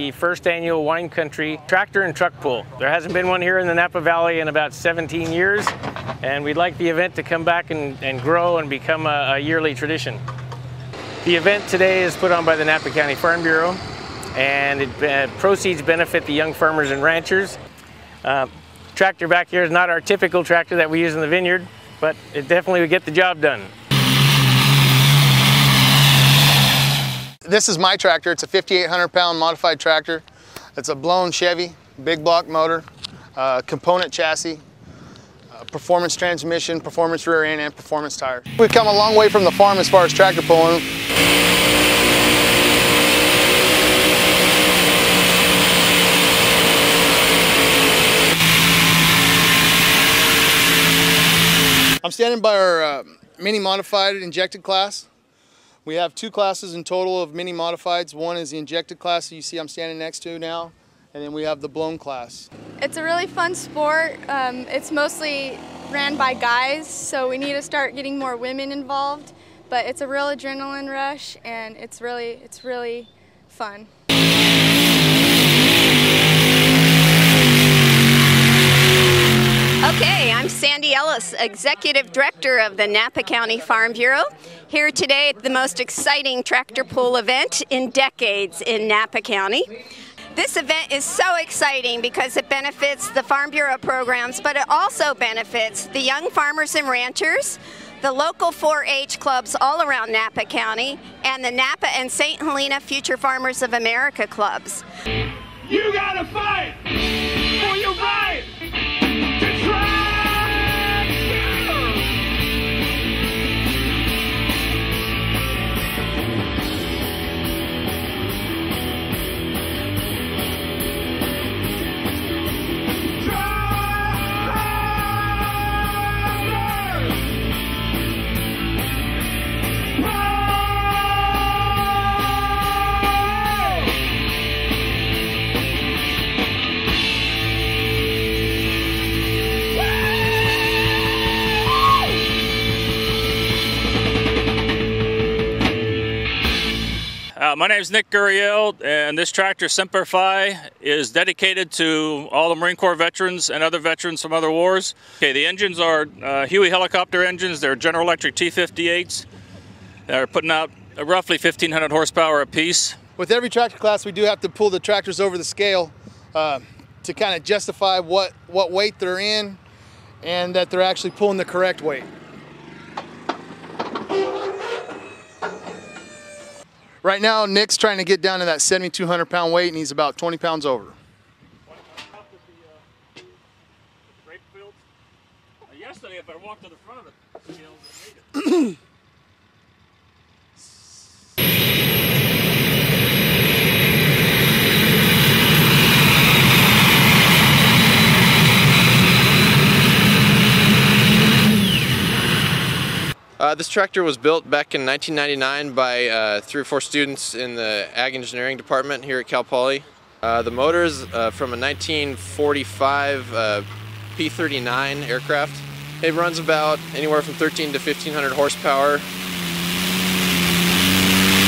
the first annual Wine Country Tractor and Truck Pull. There hasn't been one here in the Napa Valley in about 17 years, and we'd like the event to come back and grow and become a yearly tradition. The event today is put on by the Napa County Farm Bureau, and proceeds benefit the young farmers and ranchers. Tractor back here is not our typical tractor that we use in the vineyard, but it definitely would get the job done. This is my tractor. It's a 5,800-pound modified tractor. It's a blown Chevy, big block motor, component chassis, performance transmission, performance rear end, and performance tires. We've come a long way from the farm as far as tractor pulling. I'm standing by our mini modified injected class. We have two classes in total of mini modifieds. One is the injected class that you see I'm standing next to now, and then we have the blown class. It's a really fun sport. It's mostly ran by guys, so we need to start getting more women involved. But it's a real adrenaline rush, and it's really fun. Okay, I'm Sandy Ellis, Executive Director of the Napa County Farm Bureau, here today at the most exciting tractor pull event in decades in Napa County. This event is so exciting because it benefits the Farm Bureau programs, but it also benefits the young farmers and ranchers, the local 4-H clubs all around Napa County, and the Napa and St. Helena Future Farmers of America clubs. You gotta fight for your right to try. My name is Nick Gurriel, and this tractor, Semper Fi, is dedicated to all the Marine Corps veterans and other veterans from other wars. Okay, the engines are Huey helicopter engines. They're General Electric T58s. They're putting out roughly 1,500 horsepower apiece. With every tractor class, we do have to pull the tractors over the scale to kind of justify what weight they're in and that they're actually pulling the correct weight. Right now, Nick's trying to get down to that 7,200-pound weight, and he's about 20 pounds over. Yesterday, if I walked to the front of the scales, I made it. This tractor was built back in 1999 by 3 or 4 students in the Ag Engineering Department here at Cal Poly. The motor is from a 1945 P-39 aircraft. It runs about anywhere from 1,300 to 1,500 horsepower.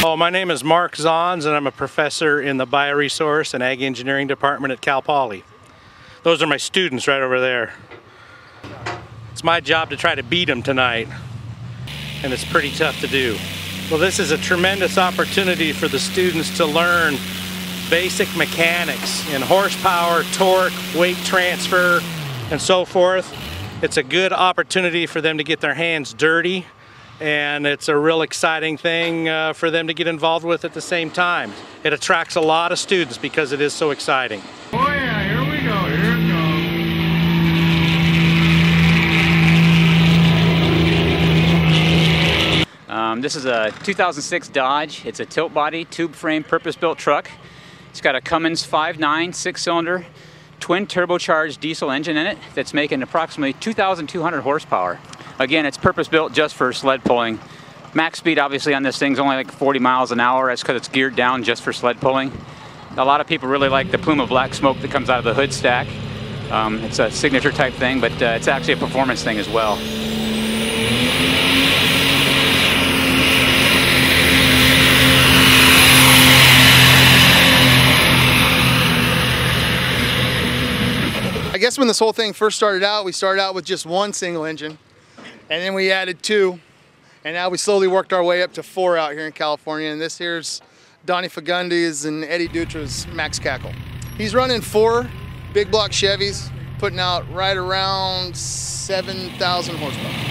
Oh, my name is Mark Zons, and I'm a professor in the Bioresource and Ag Engineering Department at Cal Poly. Those are my students right over there. It's my job to try to beat them tonight, and it's pretty tough to do. Well, this is a tremendous opportunity for the students to learn basic mechanics in horsepower, torque, weight transfer, and so forth. It's a good opportunity for them to get their hands dirty, and it's a real exciting thing for them to get involved with at the same time. It attracts a lot of students because it is so exciting. Oh yeah, here we go, here it goes. This is a 2006 Dodge. It's a tilt body, tube frame, purpose-built truck. It's got a Cummins 5.9 6-cylinder twin turbocharged diesel engine in it that's making approximately 2,200 horsepower. Again, it's purpose-built just for sled pulling. Max speed obviously on this thing's only like 40 miles an hour. That's because it's geared down just for sled pulling. A lot of people really like the plume of black smoke that comes out of the hood stack. It's a signature type thing, but it's actually a performance thing as well. guess when this whole thing first started out, we started out with just one single engine, and then we added 2, and now we slowly worked our way up to 4 out here in California. And this here's Donnie Fagundes and Eddie Dutra's Max Cackle. He's running 4 big block Chevys, putting out right around 7,000 horsepower.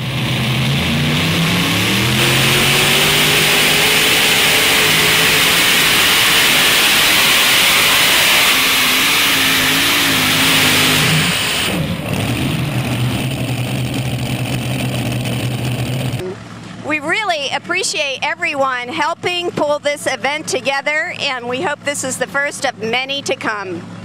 We really appreciate everyone helping pull this event together, and we hope this is the first of many to come.